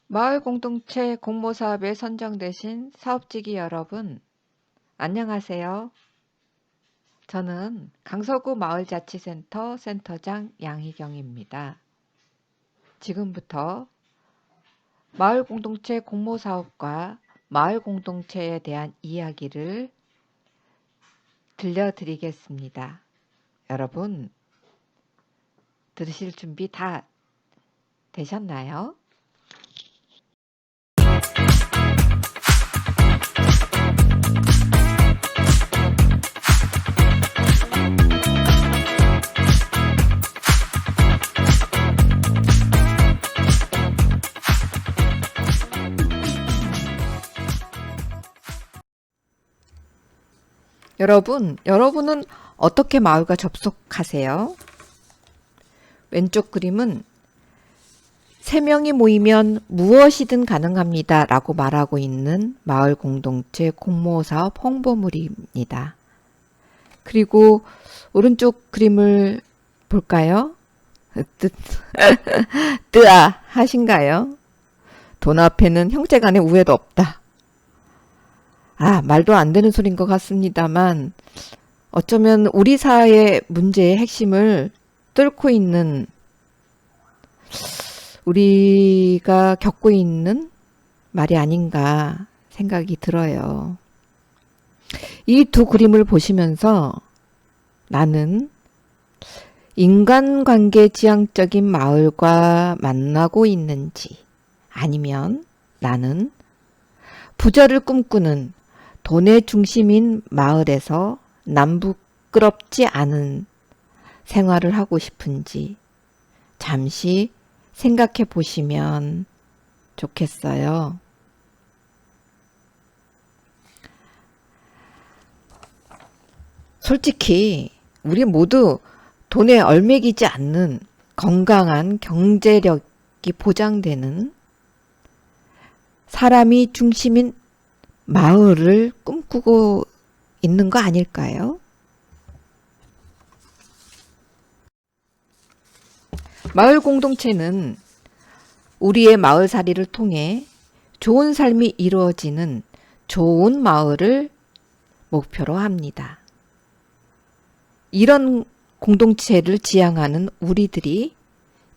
마을 공동체 공모사업에 선정되신 사업지기 여러분, 안녕하세요. 저는 강서구 마을자치센터 센터장 양희경입니다. 지금부터 마을 공동체 공모사업과 마을 공동체에 대한 이야기를 들려드리겠습니다. 여러분, 들으실 준비 다 되셨나요? 여러분은 어떻게 마을과 접속하세요? 왼쪽 그림은 3명이 모이면 무엇이든 가능합니다 라고 말하고 있는 마을 공동체 공모사업 홍보물입니다. 그리고 오른쪽 그림을 볼까요? 뜨아 하신가요? 돈 앞에는 형제간의 우애도 없다. 말도 안 되는 소린 것 같습니다만 어쩌면 우리 사회의 문제의 핵심을 뚫고 있는, 우리가 겪고 있는 말이 아닌가 생각이 들어요. 이 두 그림을 보시면서 나는 인간관계 지향적인 마을과 만나고 있는지, 아니면 나는 부자를 꿈꾸는 돈의 중심인 마을에서 남부끄럽지 않은 생활을 하고 싶은지 잠시 생각해 보시면 좋겠어요. 솔직히 우리 모두 돈에 얽매이지 않는 건강한 경제력이 보장되는 사람이 중심인 마을을 꿈꾸고 있는 거 아닐까요? 마을 공동체는 우리의 마을살이를 통해 좋은 삶이 이루어지는 좋은 마을을 목표로 합니다. 이런 공동체를 지향하는 우리들이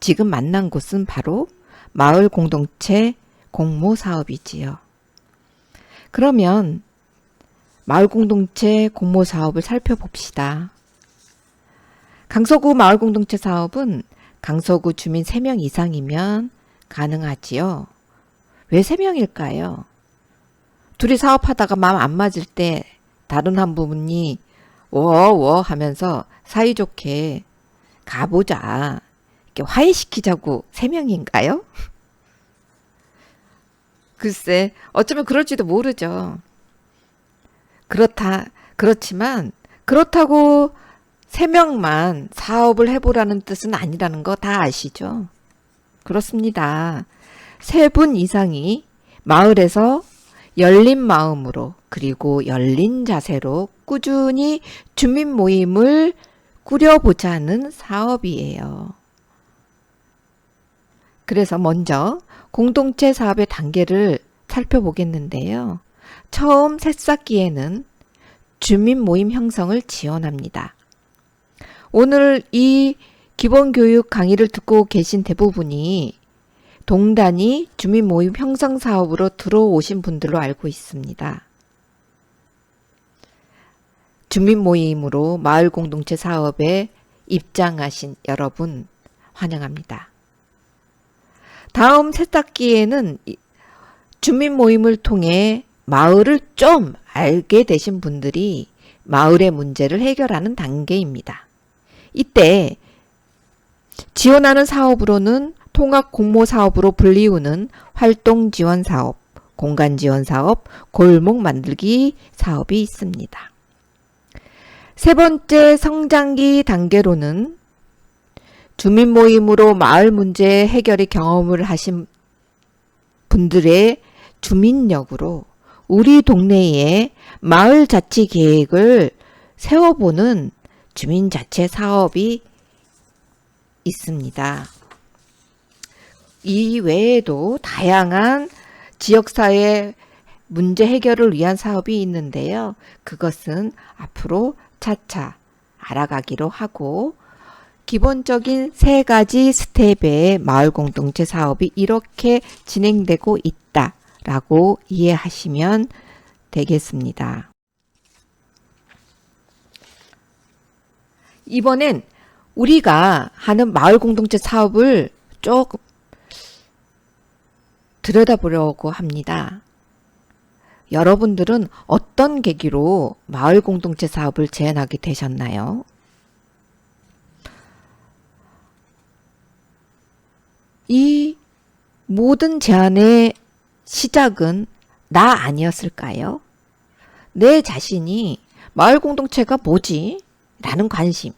지금 만난 곳은 바로 마을 공동체 공모사업이지요. 그러면 마을 공동체 공모사업을 살펴봅시다. 강서구 마을 공동체 사업은 강서구 주민 3명 이상이면 가능하지요. 왜 3명일까요? 둘이 사업하다가 마음 안 맞을 때 다른 한 분이 워워 하면서 사이좋게 가보자, 이렇게 화해시키자고 3명인가요? 글쎄, 어쩌면 그럴지도 모르죠. 그렇지만 그렇다고 3명만 사업을 해보라는 뜻은 아니라는 거 다 아시죠? 그렇습니다. 3분 이상이 마을에서 열린 마음으로 그리고 열린 자세로 꾸준히 주민 모임을 꾸려보자는 사업이에요. 그래서 먼저 공동체 사업의 단계를 살펴보겠는데요. 처음 새싹기에는 주민 모임 형성을 지원합니다. 오늘 이 기본교육 강의를 듣고 계신 대부분이 동단위 주민 모임 형성 사업으로 들어오신 분들로 알고 있습니다. 주민 모임으로 마을 공동체 사업에 입장하신 여러분 환영합니다. 다음 새싹기에는 주민 모임을 통해 마을을 좀 알게 되신 분들이 마을의 문제를 해결하는 단계입니다. 이때 지원하는 사업으로는 통합 공모 사업으로 불리우는 활동 지원 사업, 공간 지원 사업, 골목 만들기 사업이 있습니다. 세 번째 성장기 단계로는 주민 모임으로 마을 문제 해결의 경험을 하신 분들의 주민력으로 우리 동네에 마을 자치 계획을 세워보는 주민자체 사업이 있습니다. 이 외에도 다양한 지역사회 문제 해결을 위한 사업이 있는데요. 그것은 앞으로 차차 알아가기로 하고, 기본적인 3가지 스텝의 마을 공동체 사업이 이렇게 진행되고 있다라고 이해하시면 되겠습니다. 이번엔 우리가 하는 마을 공동체 사업을 조금 들여다보려고 합니다. 여러분들은 어떤 계기로 마을 공동체 사업을 제안하게 되셨나요? 이 모든 제안의 시작은 나 아니었을까요? 내 자신이 마을 공동체가 뭐지? 라는 관심.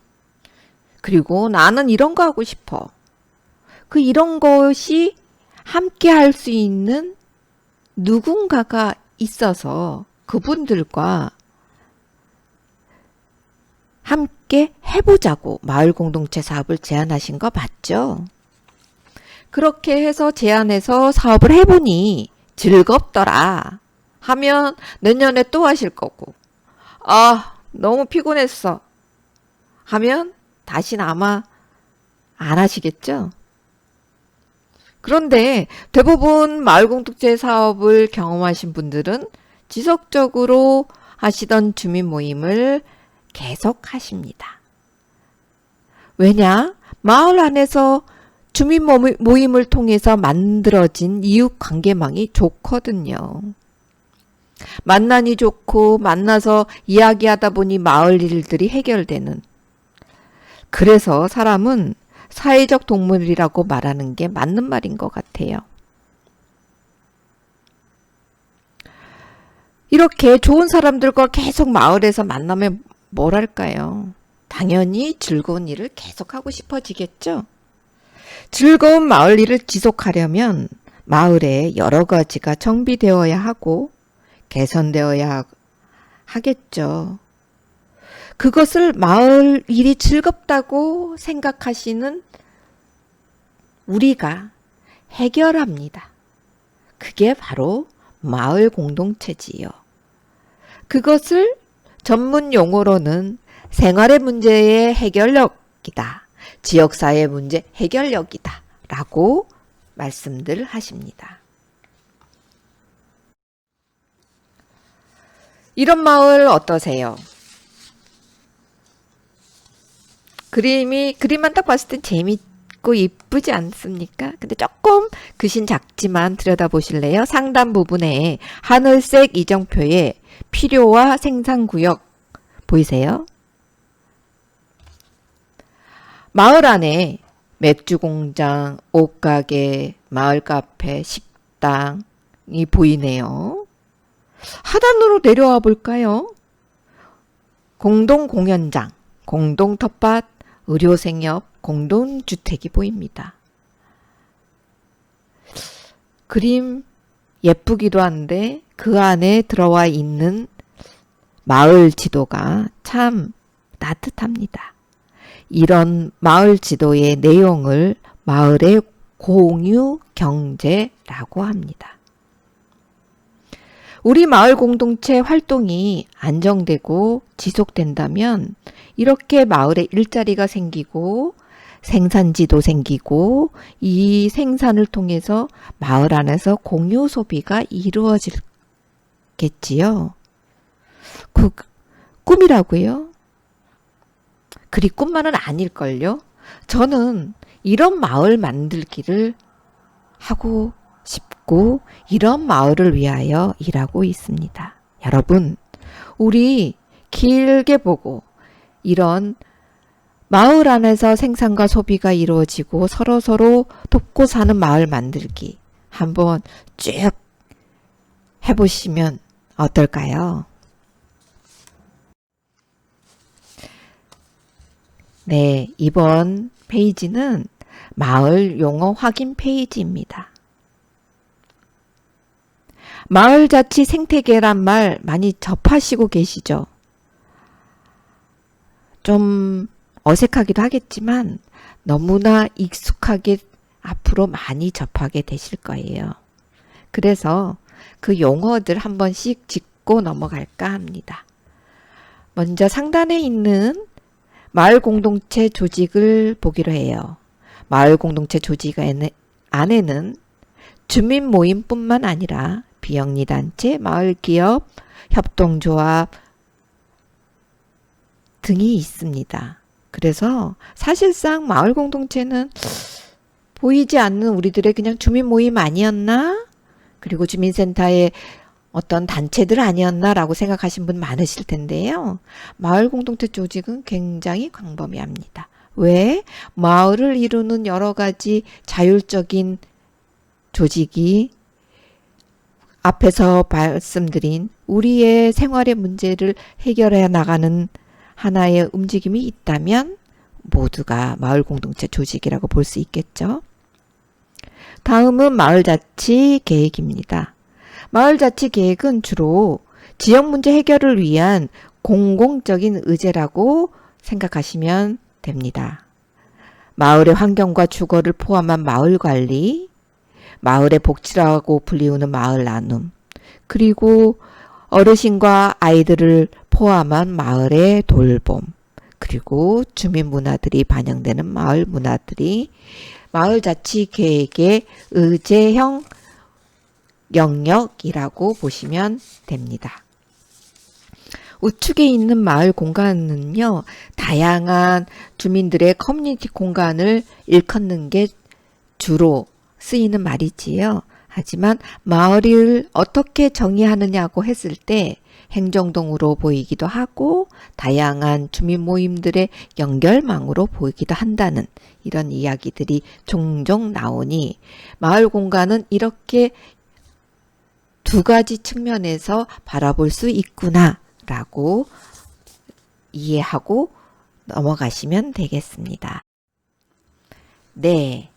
그리고 나는 이런 거 하고 싶어. 이런 것이 함께 할 수 있는 누군가가 있어서 그분들과 함께 해보자고 마을 공동체 사업을 제안하신 거 맞죠? 그렇게 해서 제안해서 사업을 해보니 즐겁더라 하면 내년에 또 하실 거고, 너무 피곤했어 하면 다시는 아마 안 하시겠죠? 그런데 대부분 마을 공동체 사업을 경험하신 분들은 지속적으로 하시던 주민 모임을 계속 하십니다. 왜냐? 마을 안에서 주민 모임을 통해서 만들어진 이웃 관계망이 좋거든요. 만나니 좋고 만나서 이야기하다 보니 마을 일들이 해결되는. 그래서 사람은 사회적 동물이라고 말하는 게 맞는 말인 것 같아요. 이렇게 좋은 사람들과 계속 마을에서 만나면 뭘 할까요? 당연히 즐거운 일을 계속하고 싶어지겠죠? 즐거운 마을 일을 지속하려면 마을에 여러 가지가 정비되어야 하고 개선되어야 하겠죠. 그것을 마을 일이 즐겁다고 생각하시는 우리가 해결합니다. 그게 바로 마을 공동체지요. 그것을 전문 용어로는 생활의 문제의 해결력이다. 지역사회 문제 해결력이다. 라고 말씀들 하십니다. 이런 마을 어떠세요? 그림만 딱 봤을 땐 재밌고 이쁘지 않습니까? 근데 조금 글씨는 작지만 들여다보실래요? 상단 부분에 하늘색 이정표에 필요와 생산구역 보이세요? 마을 안에 맥주공장, 옷가게, 마을 카페, 식당이 보이네요. 하단으로 내려와 볼까요? 공동공연장, 공동텃밭, 의료생협, 공동주택이 보입니다. 그림 예쁘기도 한데 그 안에 들어와 있는 마을 지도가 참 따뜻합니다. 이런 마을 지도의 내용을 마을의 공유 경제라고 합니다. 우리 마을 공동체 활동이 안정되고 지속된다면 이렇게 마을에 일자리가 생기고 생산지도 생기고 이 생산을 통해서 마을 안에서 공유 소비가 이루어지겠지요. 그 꿈이라고요? 그리 꿈만은 아닐걸요? 저는 이런 마을 만들기를 하고 싶고 이런 마을을 위하여 일하고 있습니다. 여러분, 우리 길게 보고 이런 마을 안에서 생산과 소비가 이루어지고 서로서로 돕고 사는 마을 만들기 한번 쭉 해보시면 어떨까요? 네, 이번 페이지는 마을 용어 확인 페이지입니다. 마을자치 생태계란 말 많이 접하시고 계시죠? 좀 어색하기도 하겠지만 너무나 익숙하게 앞으로 많이 접하게 되실 거예요. 그래서 그 용어들 한 번씩 짚고 넘어갈까 합니다. 먼저 상단에 있는 마을 공동체 조직을 보기로 해요. 마을 공동체 조직 안에는 주민 모임뿐만 아니라 비영리단체, 마을기업, 협동조합 등이 있습니다. 그래서 사실상 마을 공동체는 보이지 않는 우리들의 그냥 주민 모임 아니었나? 그리고 주민센터의 어떤 단체들 아니었나라고 생각하신 분 많으실 텐데요. 마을 공동체 조직은 굉장히 광범위합니다. 왜? 마을을 이루는 여러 가지 자율적인 조직이 앞에서 말씀드린 우리의 생활의 문제를 해결해 나가는 하나의 움직임이 있다면 모두가 마을 공동체 조직이라고 볼 수 있겠죠. 다음은 마을자치 계획입니다. 마을자치 계획은 주로 지역 문제 해결을 위한 공공적인 의제라고 생각하시면 됩니다. 마을의 환경과 주거를 포함한 마을 관리, 마을의 복지라고 불리우는 마을 나눔, 그리고 어르신과 아이들을 포함한 마을의 돌봄, 그리고 주민 문화들이 반영되는 마을 문화들이 마을자치계획의 의제형 영역이라고 보시면 됩니다. 우측에 있는 마을 공간은요, 다양한 주민들의 커뮤니티 공간을 일컫는 게 주로 쓰이는 말이지요. 하지만 마을을 어떻게 정의하느냐고 했을 때 행정동으로 보이기도 하고 다양한 주민 모임들의 연결망으로 보이기도 한다는 이런 이야기들이 종종 나오니 마을 공간은 이렇게 두 가지 측면에서 바라볼 수 있구나 라고 이해하고 넘어가시면 되겠습니다. 네,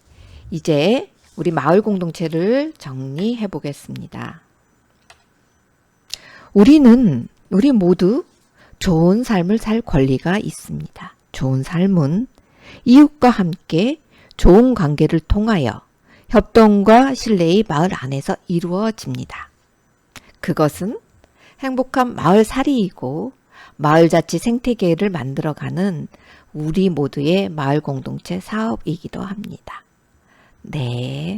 이제 우리 마을 공동체를 정리해 보겠습니다. 우리 모두 좋은 삶을 살 권리가 있습니다. 좋은 삶은 이웃과 함께 좋은 관계를 통하여 협동과 신뢰의 마을 안에서 이루어집니다. 그것은 행복한 마을살이이고 마을자치 생태계를 만들어가는 우리 모두의 마을 공동체 사업이기도 합니다. 네.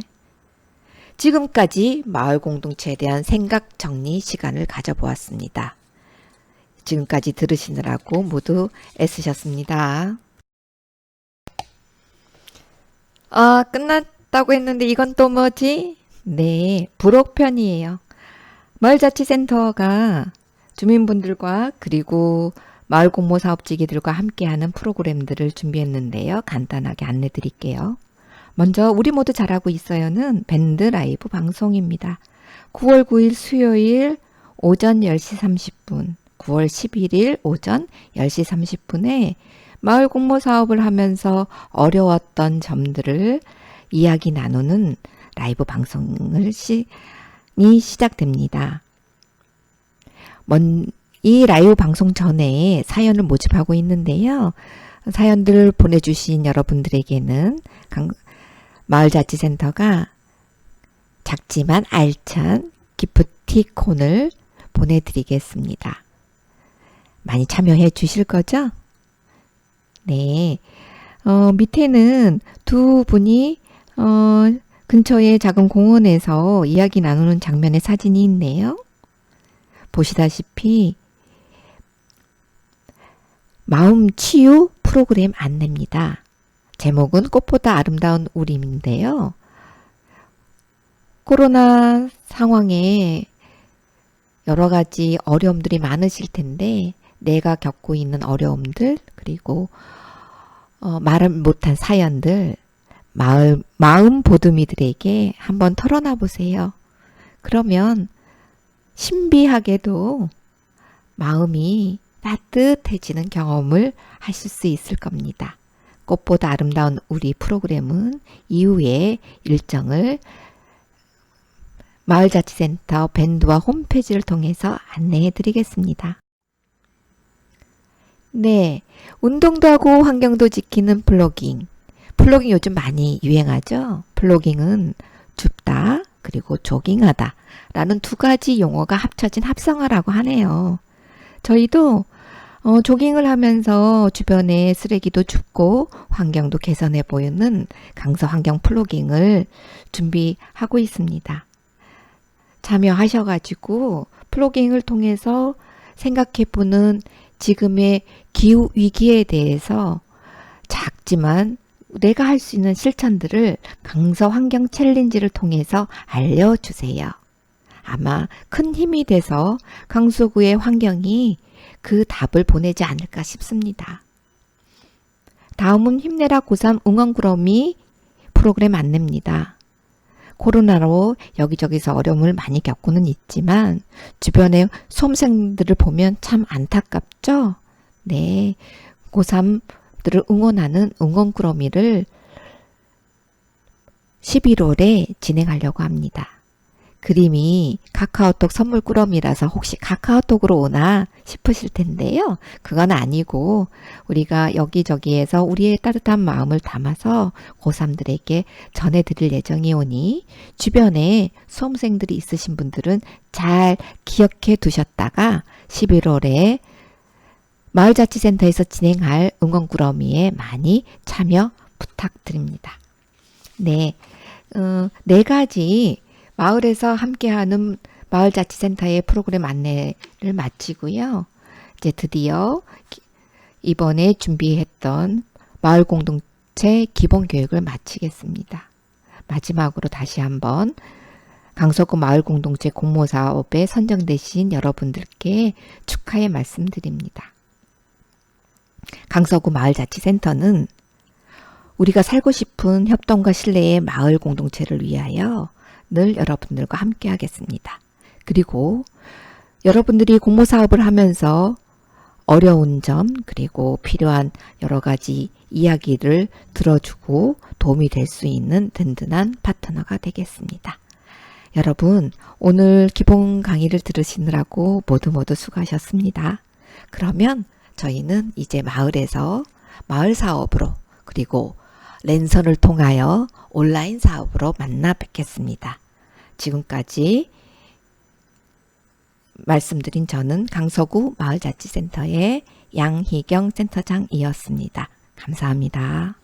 지금까지 마을 공동체에 대한 생각 정리 시간을 가져보았습니다. 지금까지 들으시느라고 모두 애쓰셨습니다. 끝났다고 했는데 이건 또 뭐지? 네, 부록편이에요. 마을자치센터가 주민분들과 그리고 마을 공모 사업지기들과 함께하는 프로그램들을 준비했는데요. 간단하게 안내 드릴게요. 먼저 우리 모두 잘하고 있어요는 밴드 라이브 방송입니다. 9월 9일 수요일 오전 10시 30분, 9월 11일 오전 10시 30분에 마을 공모 사업을 하면서 어려웠던 점들을 이야기 나누는 라이브 방송이 시작됩니다. 이 라이브 방송 전에 사연을 모집하고 있는데요. 사연들을 보내주신 여러분들에게는 마을자치센터가 작지만 알찬 기프티콘을 보내드리겠습니다. 많이 참여해 주실 거죠? 네. 밑에는 두 분이 근처의 작은 공원에서 이야기 나누는 장면의 사진이 있네요. 보시다시피 마음치유 프로그램 안내입니다. 제목은 꽃보다 아름다운 우리인데요. 코로나 상황에 여러 가지 어려움들이 많으실 텐데 내가 겪고 있는 어려움들 그리고 말을 못한 사연들 마음 보듬이들에게 한번 털어놔 보세요. 그러면 신비하게도 마음이 따뜻해지는 경험을 하실 수 있을 겁니다. 꽃보다 아름다운 우리 프로그램은 이후에 일정을 마을자치센터 밴드와 홈페이지를 통해서 안내해 드리겠습니다. 네, 운동도 하고 환경도 지키는 플로깅, 플로깅 요즘 많이 유행하죠. 플로깅은 줍다 그리고 조깅하다 라는 두 가지 용어가 합쳐진 합성어라고 하네요. 저희도 조깅을 하면서 주변에 쓰레기도 줍고 환경도 개선해 보이는 강서 환경 플로깅을 준비하고 있습니다. 참여하셔가지고 플로깅을 통해서 생각해보는 지금의 기후 위기에 대해서 작지만 내가 할 수 있는 실천들을 강서 환경 챌린지를 통해서 알려주세요. 아마 큰 힘이 돼서 강서구의 환경이 그 답을 보내지 않을까 싶습니다. 다음은 힘내라 고3 응원꾸러미 프로그램 안내입니다. 코로나로 여기저기서 어려움을 많이 겪고는 있지만 주변의 수험생들을 보면 참 안타깝죠? 네, 고3들을 응원하는 응원꾸러미를 11월에 진행하려고 합니다. 그림이 카카오톡 선물 꾸러미라서 혹시 카카오톡으로 오나 싶으실 텐데요. 그건 아니고 우리가 여기저기에서 우리의 따뜻한 마음을 담아서 고3들에게 전해드릴 예정이 오니 주변에 수험생들이 있으신 분들은 잘 기억해 두셨다가 11월에 마을자치센터에서 진행할 응원꾸러미에 많이 참여 부탁드립니다. 네, 네 가지 마을에서 함께하는 마을자치센터의 프로그램 안내를 마치고요. 이제 드디어 이번에 준비했던 마을공동체 기본교육을 마치겠습니다. 마지막으로 다시 한번 강서구 마을공동체 공모사업에 선정되신 여러분들께 축하의 말씀드립니다. 강서구 마을자치센터는 우리가 살고 싶은 협동과 신뢰의 마을 공동체를 위하여 늘 여러분들과 함께 하겠습니다. 그리고 여러분들이 공모사업을 하면서 어려운 점 그리고 필요한 여러 가지 이야기를 들어주고 도움이 될 수 있는 든든한 파트너가 되겠습니다. 여러분 오늘 기본 강의를 들으시느라고 모두 수고하셨습니다. 그러면 저희는 이제 마을에서 마을 사업으로 그리고 랜선을 통하여 온라인 사업으로 만나 뵙겠습니다. 지금까지 말씀드린 저는 강서구 마을자치센터의 양희경 센터장이었습니다. 감사합니다.